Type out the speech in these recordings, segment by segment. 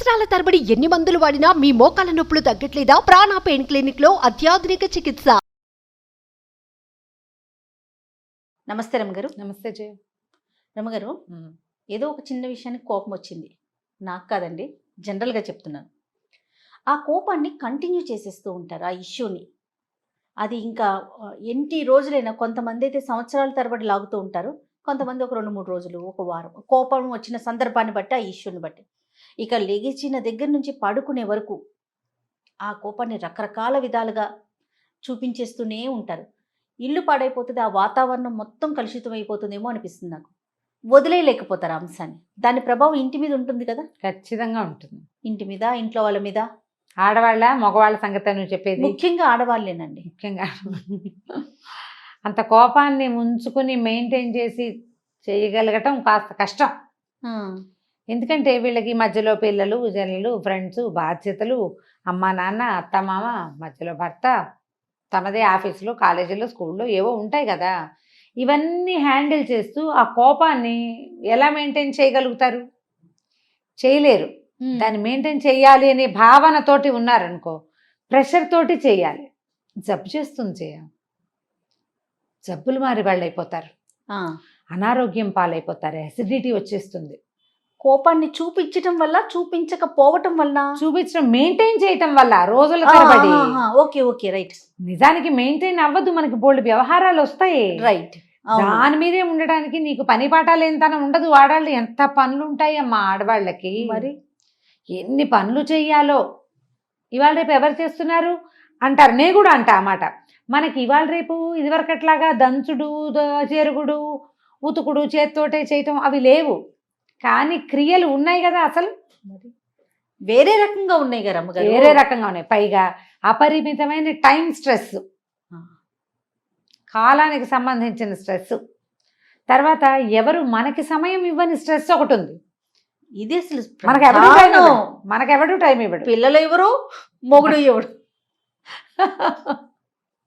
సంవత్సరాల తరబడి ఎన్ని మందులు వాడినా మీ మోకాల నొప్పులు తగ్గట్లేదా? ప్రాణ పెయిన్ క్లినిక్ లో అత్యాధునిక చికిత్స. నమస్తే రమగారు. నమస్తే జయ. రమగారు, ఏదో ఒక చిన్న విషయానికి కోపం వచ్చింది. నాకు కాదండి, జనరల్గా చెప్తున్నాను. ఆ కోపాన్ని కంటిన్యూ చేసేస్తూ ఉంటారు ఆ ఇష్యూని. అది ఇంకా ఎన్ని రోజులైనా, కొంతమంది అయితే సంవత్సరాల తరబడి లాగుతూ ఉంటారు, కొంతమంది ఒక 2-3 రోజులు, ఒక వారం. కోపం వచ్చిన సందర్భాన్ని బట్టి, ఆ ఇష్యూని బట్టి. ఇక లెగిచిన దగ్గర నుంచి పడుకునే వరకు ఆ కోపాన్ని రకరకాల విధాలుగా చూపించేస్తూనే ఉంటారు. ఇల్లు పాడైపోతుంది, ఆ వాతావరణం మొత్తం కలుషితం అయిపోతుందేమో అనిపిస్తుంది నాకు. వదిలేయలేకపోతారు ఆ అంశాన్ని. దాని ప్రభావం ఇంటి మీద ఉంటుంది కదా. ఖచ్చితంగా ఉంటుంది. ఇంటి మీద, ఇంట్లో వాళ్ళ మీద. ఆడవాళ్ళ మగవాళ్ళ సంగతి నువ్వు చెప్పేది? ముఖ్యంగా ఆడవాళ్ళేనండి. ముఖ్యంగా అంత కోపాన్ని ఉంచుకుని మెయింటైన్ చేసి చేయగలగటం కాస్త కష్టం. ఎందుకంటే వీళ్ళకి మధ్యలో పిల్లలు, జనులు, ఫ్రెండ్స్, బాధ్యతలు, అమ్మ నాన్న, అత్త మామ, మధ్యలో భర్త, తమదే ఆఫీసులో, కాలేజీలో, స్కూల్లో ఏవో ఉంటాయి కదా. ఇవన్నీ హ్యాండిల్ చేస్తూ ఆ కోపాన్ని ఎలా మెయింటైన్ చేయగలుగుతారు? చేయలేరు. దాన్ని మెయింటైన్ చేయాలి అనే భావనతోటి ఉన్నారనుకో, ప్రెషర్ తోటి చేయాలి. జబ్బు చేస్తుంది చేయ. జబ్బులు మారి వాళ్ళు అయిపోతారు, అనారోగ్యం పాలైపోతారు, అసిడిటీ వచ్చేస్తుంది. కోపాన్ని చూపించటం వల్ల, చూపించకపోవటం వల్ల, చూపించడం మెయింటైన్ చేయటం వల్ల రోజుల తరబడి. Okay okay, right. నిజానికి మెయింటైన్ అవ్వదు, మనకి బోల్డ్ వ్యవహారాలు వస్తాయి. రైట్. దాని మీదే ఉండడానికి నీకు పని పాఠాలు ఎంతన ఉండదు. ఆడవాళ్ళు ఎంత పనులు ఉంటాయి అమ్మా ఆడవాళ్ళకి. మరి ఎన్ని పనులు చెయ్యాలో. ఇవాళ రేపు ఎవరు చేస్తున్నారు అంటారు, నేను కూడా అంటా అన్నమాట. మనకి ఇవాళ రేపు ఇదివరకట్లాగా దంచుడు, చెరుగుడు, ఉతుకుడు, చేత్తోటే చేయటం అవి లేవు. కానీ క్రియలు ఉన్నాయి కదా. అసలు వేరే రకంగా ఉన్నాయి కదా, వేరే రకంగా ఉన్నాయి. పైగా అపరిమితమైన టైం స్ట్రెస్, కాలానికి సంబంధించిన స్ట్రెస్. తర్వాత ఎవరు మనకి సమయం ఇవ్వని స్ట్రెస్ ఒకటి ఉంది. ఇది అసలు మనకెవడు టైం ఇవ్వడు. పిల్లలు ఎవరు, మొగుడు ఎవడు.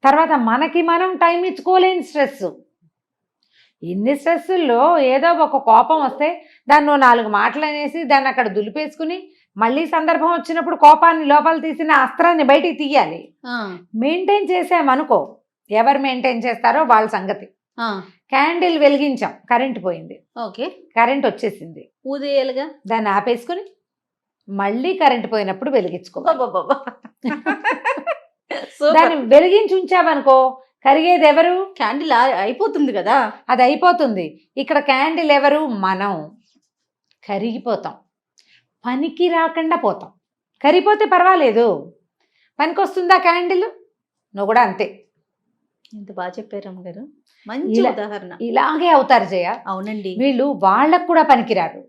తర్వాత మనకి మనం టైం ఇచ్చుకోలేని స్ట్రెస్. ఇన్ని స్ట్రెస్సుల్లో ఏదో ఒక కోపం వస్తే దాన్ని 4 మాటలు అనేసి దాన్ని అక్కడ దులిపేసుకుని మళ్ళీ సందర్భం వచ్చినప్పుడు కోపాన్ని లోపల తీసిన అస్త్రాన్ని బయటికి తీయాలి. మెయింటైన్ చేసామనుకో, ఎవరు మెయింటైన్ చేస్తారో వాళ్ళ సంగతి. క్యాండిల్ వెలిగించాం, కరెంట్ పోయింది. ఓకే, కరెంట్ వచ్చేసింది, ఊదేయాలిగా. దాన్ని ఆపేసుకుని మళ్ళీ కరెంట్ పోయినప్పుడు వెలిగించుకోవాలి. దాన్ని వెలిగించి ఉంచామనుకో, కరిగేది ఎవరు? క్యాండిల్ అయిపోతుంది కదా, అది అయిపోతుంది. ఇక్కడ క్యాండిల్ ఎవరు? మనం. కరిగిపోతాం, పనికి రాకుండా పోతాం. కరిగిపోతే పర్వాలేదు, పనికి వస్తుందా క్యాండిల్? నువ్వు కూడా అంతే. ఎంత బాగా చెప్పారు అమ్మగారు, మంచి ఉదాహరణ. ఇలాగే అవుతారు జయ. అవునండి. వీళ్ళు వాళ్ళకు కూడా పనికిరారు.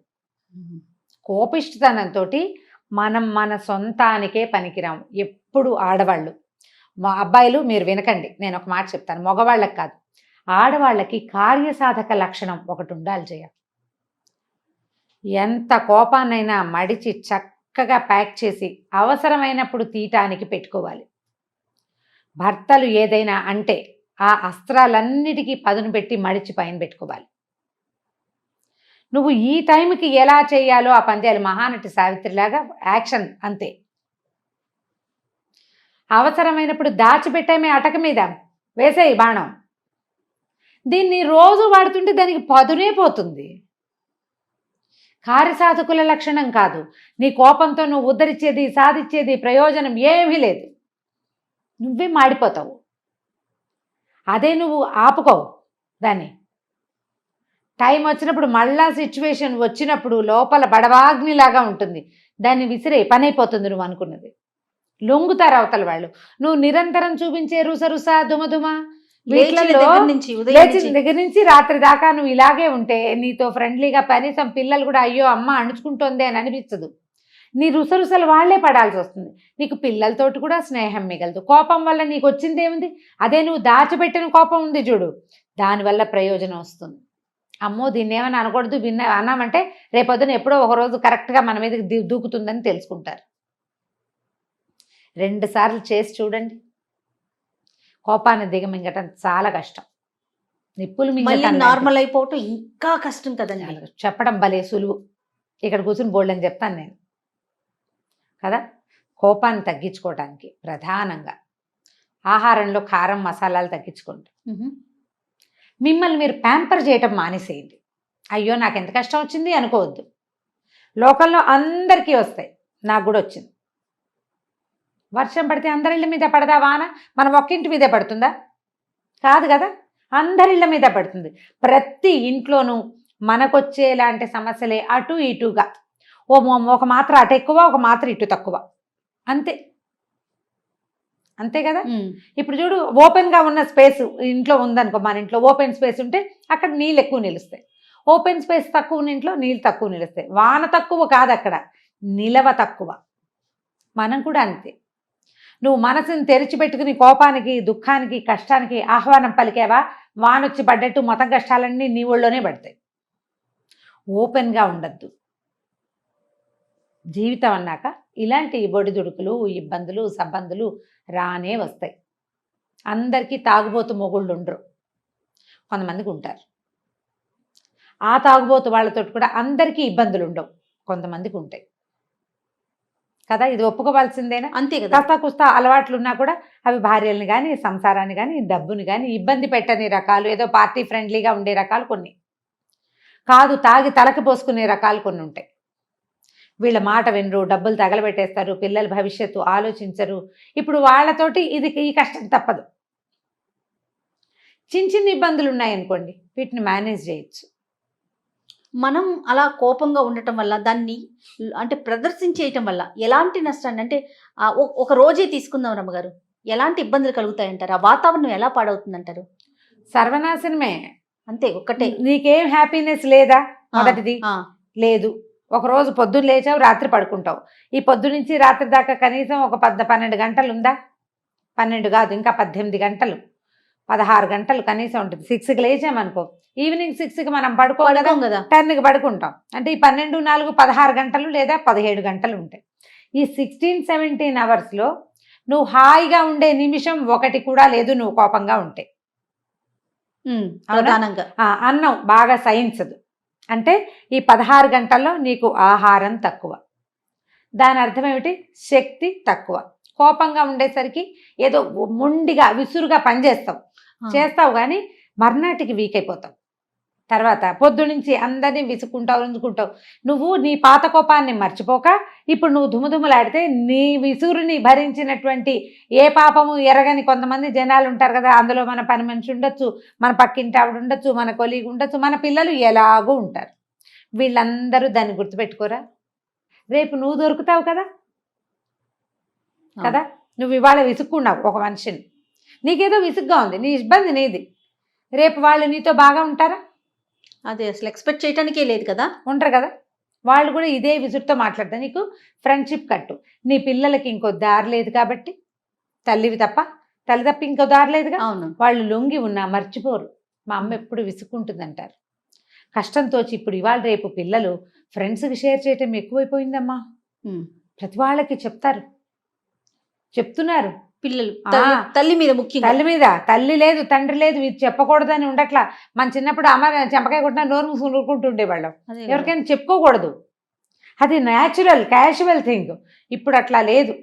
కోపిష్టతనంతో మనం మన సొంతానికే పనికిరాము ఎప్పుడు. ఆడవాళ్ళు, మా అబ్బాయిలు మీరు వినకండి, నేను ఒక మాట చెప్తాను, మగవాళ్ళకి కాదు, ఆడవాళ్ళకి కార్యసాధక లక్షణం ఒకటి ఉండాలి జయ. ఎంత కోపాన్నైనా మడిచి చక్కగా ప్యాక్ చేసి అవసరమైనప్పుడు తీయటానికి పెట్టుకోవాలి. భర్తలు ఏదైనా అంటే ఆ అస్త్రాలన్నిటికీ పదును పెట్టి మడిచి పైన పెట్టుకోవాలి. నువ్వు ఈ టైంకి ఎలా చేయాలో ఆ పందేలు మహానటి సావిత్రిలాగా యాక్షన్ అంతే. అవసరమైనప్పుడు దాచిపెట్టామే అటక మీద వేసేయి బాణం. దీన్ని రోజు వాడుతుంటే దానికి పదునే పోతుంది. కార్యసాధకుల లక్షణం కాదు. నీ కోపంతో నువ్వు ఉద్ధరించేది, సాధించేది ప్రయోజనం ఏమీ లేదు. నువ్వే మాడిపోతావు. అదే నువ్వు ఆపుకోవు దాన్ని. టైం వచ్చినప్పుడు, మళ్ళా సిచ్యువేషన్ వచ్చినప్పుడు లోపల బడవాగ్నిలాగా ఉంటుంది, దాన్ని విసిరే పని అయిపోతుంది నువ్వు అనుకున్నది. లొంగుతారు అవతల వాళ్ళు. నువ్వు నిరంతరం చూపించే రుసరుస దుమదుమ లేచిన దగ్గర నుంచి రాత్రి దాకా నువ్వు ఇలాగే ఉంటే నీతో ఫ్రెండ్లీగా కనీసం పిల్లలు కూడా అయ్యో అమ్మ అణుచుకుంటోంది అని అనిపించదు. నీ రుసరుసలు వాళ్లే పడాల్సి వస్తుంది. నీకు పిల్లలతోటి కూడా స్నేహం మిగలదు. కోపం వల్ల నీకు వచ్చింది ఏముంది? అదే నువ్వు దాచిపెట్టిన కోపం ఉంది చూడు, దానివల్ల ప్రయోజనం వస్తుంది. అమ్మో దీన్ని ఏమని అనకూడదు, అన్నామంటే రేపొద్దున ఎప్పుడో ఒకరోజు కరెక్ట్గా మన మీదకి దూకుతుందని తెలుసుకుంటారు. 2 సార్లు చేసి చూడండి. కోపాన్ని దిగమింగటం చాలా కష్టం. నిప్పులు నార్మల్ అయిపోవటం ఇంకా కష్టం కదండి. చెప్పడం భలే సులువు. ఇక్కడ కూర్చుని బోల్డ్ అని చెప్తాను నేను. కదా. కోపాన్ని తగ్గించుకోవడానికి ప్రధానంగా ఆహారంలో కారం మసాలాలు తగ్గించుకోండి. మిమ్మల్ని మీరు ప్యాంపర్ చేయటం మానేసేయండి. అయ్యో నాకు ఎంత కష్టం వచ్చింది అనుకోవద్దు. లోకంలో అందరికీ వస్తాయి, నాకు కూడా వచ్చింది. వర్షం పడితే అందరిళ్ళ మీద పడదా వాన? మనం ఒక్కింటి మీదే పడుతుందా? కాదు కదా, అందరిళ్ళ మీద పడుతుంది. ప్రతి ఇంట్లోనూ మనకొచ్చేలాంటి సమస్యలే అటు ఇటుగా, ఒక మాత్ర అటు ఎక్కువ, ఒక మాత్ర ఇటు తక్కువ, అంతే. అంతే కదా. ఇప్పుడు చూడు, ఓపెన్గా ఉన్న స్పేస్ ఇంట్లో ఉందనుకో, మన ఇంట్లో ఓపెన్ స్పేస్ ఉంటే అక్కడ నీళ్ళు ఎక్కువ నిలుస్తాయి. ఓపెన్ స్పేస్ తక్కువ ఉన్న ఇంట్లో నీళ్ళు తక్కువ నిలుస్తాయి. వాన తక్కువ కాదు, అక్కడ నిలవ తక్కువ. మనం కూడా అంతే. నువ్వు మనసుని తెరిచిపెట్టుకుని కోపానికి, దుఃఖానికి, కష్టానికి ఆహ్వానం పలికావా, వానొచ్చి పడ్డట్టు మొత్తం కష్టాలన్నీ నీ ఒళ్ళోనే పడతాయి. ఓపెన్గా ఉండద్దు. జీవితం అన్నాక ఇలాంటి బొడిదుడుకులు, ఇబ్బందులు, సబ్బందులు రానే వస్తాయి. అందరికీ తాగుబోతు మొగుళ్ళు ఉండరు, కొంతమందికి ఉంటారు. ఆ తాగుబోతు వాళ్ళతో కూడా అందరికీ ఇబ్బందులు ఉండవు, కొంతమందికి ఉంటాయి కదా. ఇది ఒప్పుకోవాల్సిందేనా? అంతే కదా. కాస్త కుస్తా అలవాట్లు ఉన్నా కూడా అవి భార్యల్ని కానీ, సంసారాన్ని కానీ, డబ్బుని కానీ ఇబ్బంది పెట్టని రకాలు, ఏదో పార్టీ ఫ్రెండ్లీగా ఉండే రకాలు కొన్ని, కాదు తాగి తలకి పోసుకునే రకాలు కొన్ని ఉంటాయి. వీళ్ళ మాట వినరు, డబ్బులు తగలబెట్టేస్తారు, పిల్లల భవిష్యత్తు ఆలోచించరు. ఇప్పుడు వాళ్ళతోటి ఈ కష్టం తప్పదు. చిన్న చిన్న ఇబ్బందులు ఉన్నాయనుకోండి, వీటిని మేనేజ్ చేయొచ్చు. మనం అలా కోపంగా ఉండటం వల్ల, దాన్ని అంటే ప్రదర్శించేయటం వల్ల ఎలాంటి నష్టాన్ని, అంటే ఒక రోజే తీసుకుందాం రమ్మగారు, ఎలాంటి ఇబ్బందులు కలుగుతాయంటారు? ఆ వాతావరణం ఎలా పాడవుతుందంటారు? సర్వనాశనమే. అంతే, ఒక్కటే. నీకేం హ్యాపీనెస్ లేదా? మొదటిది లేదు. ఒకరోజు పొద్దున్న లేచావు, రాత్రి పడుకుంటావు. ఈ పొద్దు నుంచి రాత్రి దాకా కనీసం ఒక 12 గంటలు ఉందా? 12 కాదు, ఇంకా 18 గంటలు, 16 గంటలు కనీసం ఉంటుంది. 6కి లేచామనుకో, ఈవినింగ్ 6కి మనం పడుకోగలం కదా, 10కి పడుకుంటాం. అంటే ఈ 12, 4, 16 గంటలు లేదా 17 గంటలు ఉంటాయి. ఈ 16-17 అవర్స్లో నువ్వు హాయిగా ఉండే నిమిషం ఒకటి కూడా లేదు, నువ్వు కోపంగా ఉంటే. ప్రధానంగా అన్నం బాగా సహించదు. అంటే ఈ 16 గంటల్లో నీకు ఆహారం తక్కువ. దాని అర్థం ఏమిటి? శక్తి తక్కువ. కోపంగా ఉండేసరికి ఏదో మొండిగా విసురుగా పనిచేస్తావు, చేస్తావు, కానీ మర్నాటికి వీక్ అయిపోతావు. తర్వాత పొద్దునుంచి అందరినీ విసుకుంటావు. నువ్వు నీ పాత కోపాన్ని మర్చిపోక ఇప్పుడు నువ్వు దుమ్ముదుమ్ములాడితే నీ విసురుని భరించినటువంటి ఏ పాపము ఎరగని కొంతమంది జనాలు ఉంటారు కదా. అందులో మన పని మనిషి ఉండొచ్చు, మన పక్కింటి ఆవిడ ఉండొచ్చు, మన కొలీగ్ ఉండొచ్చు, మన పిల్లలు ఎలాగూ ఉంటారు. వీళ్ళందరూ దాన్ని గుర్తుపెట్టుకోరా? రేపు నువ్వు దొరుకుతావు కదా. నువ్వు ఇవాళ విసుక్కున్నావు ఒక మనిషిని, నీకేదో విసుగ్గా ఉంది, నీ ఇబ్బంది నీది. రేపు వాళ్ళు నీతో బాగా ఉంటారా? అదే అసలు ఎక్స్పెక్ట్ చేయడానికే లేదు కదా. ఉంటారు కదా. వాళ్ళు కూడా ఇదే విసురుతో మాట్లాడతారు. నీకు ఫ్రెండ్షిప్ కట్టు. నీ పిల్లలకి ఇంకో దారి లేదు కాబట్టి, తల్లి తప్ప ఇంకో దారి లేదుగా. అవును. వాళ్ళు లొంగి ఉన్నా మర్చిపోరు. మా అమ్మ ఎప్పుడు విసుక్కుంటుందంటారు. కష్టంతో ఇప్పుడు ఇవాళ రేపు పిల్లలు ఫ్రెండ్స్కి షేర్ చేయటం ఎక్కువైపోయిందమ్మా. ప్రతి వాళ్ళకి చెప్తున్నారు పిల్లలు. తల్లి మీద ముఖ్యం, తల్లి లేదు, తండ్రి లేదు, ఇది చెప్పకూడదని ఉండట్లా. మన చిన్నప్పుడు అమ్మ చెంపకాయ కొట్టినా నోరు మూసుకుని ఊరుకుంటుండేవాళ్ళం. ఎవరికైనా చెప్పుకోకూడదు, అది న్యాచురల్ క్యాజువల్ థింగ్. ఇప్పుడు అట్లా లేదు.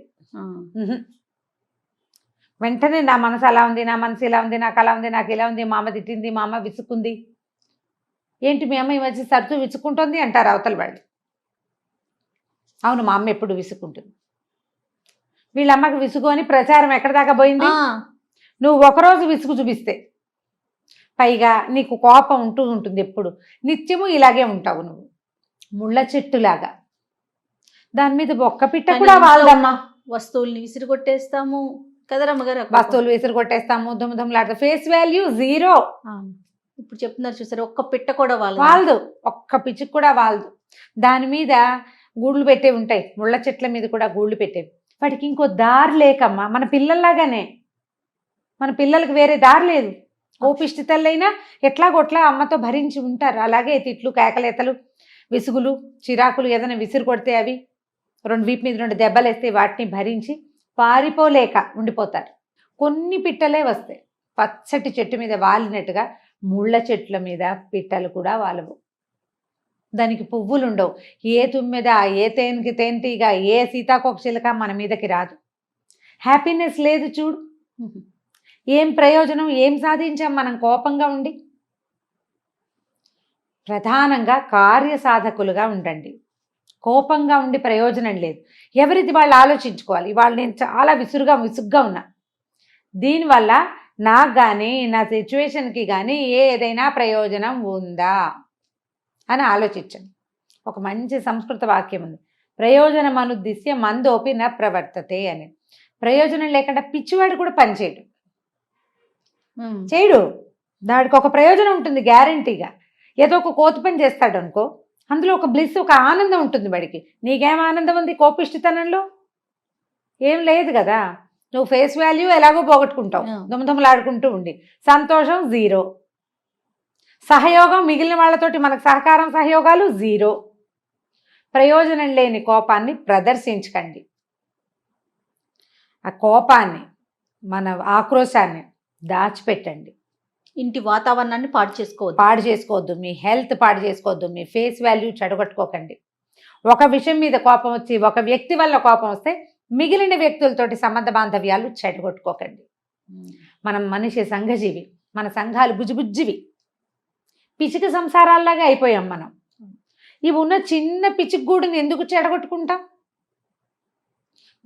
వెంటనే నా మనసు అలా ఉంది, నా మనసు ఇలా ఉంది, నాకు అలా ఉంది, నాకు ఇలా ఉంది, మా అమ్మ తిట్టింది, మా అమ్మ విసుక్కుంది. ఏంటి మీ అమ్మ ఈ మధ్య సరుతూ విసుక్కుంటుంది అంటారు అవతల వాళ్ళు. అవును, మా అమ్మ ఎప్పుడు విసుక్కుంటుంది. వీళ్ళ అమ్మకి విసుగు అని ప్రచారం ఎక్కడి దాకా పోయింది. నువ్వు ఒకరోజు విసుగు చూపిస్తే, పైగా నీకు కోపం ఉంటుంది ఎప్పుడు, నిత్యము ఇలాగే ఉంటావు నువ్వు, ముళ్ళ చెట్టులాగా. దాని మీద ఒక్క పిట్ట కూడా వాళ్ళమ్మా. వస్తువుల్ని విసిరి కొట్టేస్తాము కదా రమ్మగారు, వస్తువులు విసిరి కొట్టేస్తాము, దుమ్ములాడతాం, ఫేస్ వాల్యూ 0. ఇప్పుడు చెప్తున్నారు చూసారు, ఒక్క పిట్ట కూడా వాళ్ళదు, ఒక్క పిచ్చుకు కూడా వాళ్ళదు. దాని మీద గూళ్ళు పెట్టే ఉంటాయి, ముళ్ళ చెట్ల మీద కూడా గూళ్ళు పెట్టేవి. వాటికి ఇంకో దారి లేకమ్మా. మన పిల్లల్లాగానే, మన పిల్లలకి వేరే దారి లేదు. కోపిష్టి తల్లైనా ఎట్లాగొట్లా అమ్మతో భరించి ఉంటారు. అలాగే తిట్లు, కేకలేతలు, విసుగులు, చిరాకులు, ఏదైనా విసిరు కొడితే అవి 2 వీపు మీద 2 దెబ్బలు వేస్తే వాటిని భరించి పారిపోలేక ఉండిపోతారు. కొన్ని పిట్టలే వస్తాయి, పచ్చటి చెట్టు మీద వాలినట్టుగా ముళ్ళ చెట్ల మీద పిట్టలు కూడా వాలవు. దానికి పువ్వులు ఉండవు, ఏ తుమ్మెద, ఏ తేనెకి తేనెటీగ, ఏ సీతాకోకచిలుక మన మీదకి రాదు. హ్యాపీనెస్ లేదు చూడు. ఏం ప్రయోజనం, ఏం సాధించాం మనం కోపంగా ఉండి? ప్రధానంగా కార్యసాధకులుగా ఉండండి. కోపంగా ఉండి ప్రయోజనం లేదు. ఎవరిది వాళ్ళు ఆలోచించుకోవాలి. ఇవాళ నేను చాలా విసుగ్గా ఉన్నా, దీనివల్ల నాకు కానీ నా సిచ్యువేషన్కి కానీ ఏదైనా ప్రయోజనం ఉందా అని ఆలోచించండి. ఒక మంచి సంస్కృత వాక్యం ఉంది, ప్రయోజనం అనుద్దిశ్య మందోపి న ప్రవర్తతే అని. ప్రయోజనం లేకుండా పిచ్చివాడు కూడా పనిచేయడు, చేయడు. దానికి ఒక ప్రయోజనం ఉంటుంది గ్యారంటీగా. ఏదో ఒక కోతి పని చేస్తాడు అనుకో, అందులో ఒక బ్లిస్, ఒక ఆనందం ఉంటుంది వాడికి. నీకేం ఆనందం ఉంది కోపిష్టితనంలో? ఏం లేదు కదా. నువ్వు ఫేస్ వాల్యూ ఎలాగో పోగొట్టుకుంటావు, దుమదుమలాడుకుంటూ ఉండి. సంతోషం జీరో, సహయోగం మిగిలిన వాళ్ళతోటి మనకు సహకారం సహయోగాలు జీరో. ప్రయోజనం లేని కోపాన్ని ప్రదర్శించకండి. ఆ కోపాన్ని, మన ఆక్రోశాన్ని దాచిపెట్టండి. ఇంటి వాతావరణాన్ని పాడు చేసుకోవద్దు, మీ హెల్త్ పాడు చేసుకోవద్దు, మీ ఫేస్ వాల్యూ చెడగొట్టుకోకండి. ఒక విషయం మీద కోపం వచ్చి, ఒక వ్యక్తి వల్ల కోపం వస్తే మిగిలిన వ్యక్తులతోటి సంబంధ బాంధవ్యాలు చెడగొట్టుకోకండి. మనం మనిషి సంఘజీవి, మన సంఘాలు బుజ్జిబుజ్జివి, పిచ్చిక సంసారాల్లాగా అయిపోయాం మనం. ఇవి ఉన్న చిన్న పిచ్చిగూడుని ఎందుకు చెడగొట్టుకుంటాం?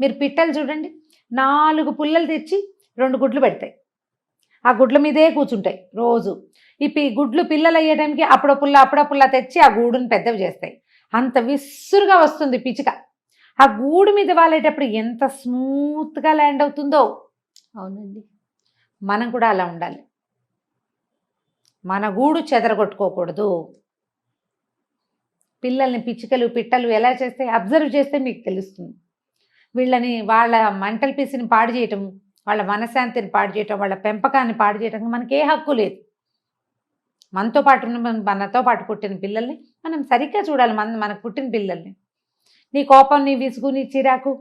మీరు పిట్టలు చూడండి, 4 పుల్లలు తెచ్చి 2 గుడ్లు పెడతాయి, ఆ గుడ్ల మీదే కూర్చుంటాయి రోజు. గుడ్లు పిల్లలు అయ్యే టైంకి అప్పుడో పుల్ల తెచ్చి ఆ గూడుని పెద్దవి చేస్తాయి. అంత విసురుగా వస్తుంది పిచ్చిక. ఆ గూడు మీద వాళ్ళేటప్పుడు ఎంత స్మూత్గా ల్యాండ్ అవుతుందో. అవునండి, మనం కూడా అలా ఉండాలి. మన గూడు చెదరగొట్టుకోకూడదు. పిల్లల్ని పిచ్చికలు పిట్టలు ఎలా చేస్తే అబ్జర్వ్ చేస్తే మీకు తెలుస్తుంది. వీళ్ళని, వాళ్ళ మెంటల్ పీస్ని పాడు చేయటం, వాళ్ళ మనశ్శాంతిని పాడు చేయటం, వాళ్ళ పెంపకాన్ని పాడు చేయటం మనకి ఏ హక్కు లేదు. మనతో పాటు పుట్టిన పిల్లల్ని మనం సరిగ్గా చూడాలి. మనకు పుట్టిన పిల్లల్ని. నీ కోపం, నీ విసుగు, నీ చిరాకు,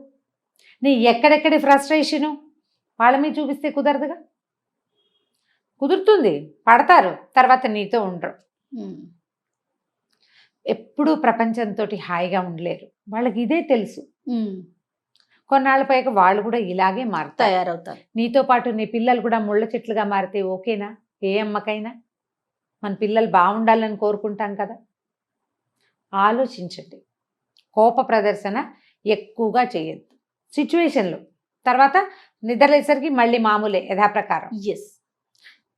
నీ ఎక్కడెక్కడి ఫ్రస్ట్రేషను వాళ్ళ మీద చూపిస్తే కుదరదుగా. కుదురుతుంది, పడతారు, తర్వాత నీతో ఉండరు. ఎప్పుడూ ప్రపంచంతో హాయిగా ఉండలేరు. వాళ్ళకి ఇదే తెలుసు. కొన్నాళ్ళ పైకి వాళ్ళు కూడా ఇలాగే తయారవుతారు. నీతో పాటు నీ పిల్లలు కూడా ముళ్ళ చెట్లుగా మారితే ఓకేనా? ఏ అమ్మకైనా మన పిల్లలు బాగుండాలని కోరుకుంటాం కదా. ఆలోచించండి. కోప ప్రదర్శన ఎక్కువగా చేయొద్దు సిచ్యువేషన్లో. తర్వాత నిద్రలేసరికి మళ్ళీ మామూలే, యథాప్రకారం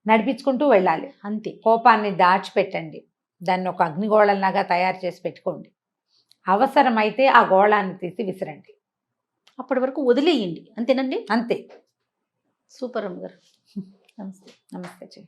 నడిపించుకుంటూ వెళ్ళాలి. అంతే. కోపాన్ని దాచిపెట్టండి, దాన్ని ఒక అగ్నిగోళంలాగా తయారు చేసి పెట్టుకోండి. అవసరమైతే ఆ గోళాన్ని తీసి విసిరండి, అప్పటి వరకు వదిలేయండి. అంతేనండి? అంతే. సూపర్ అమ్మగారు. నమస్తే. నమస్తే.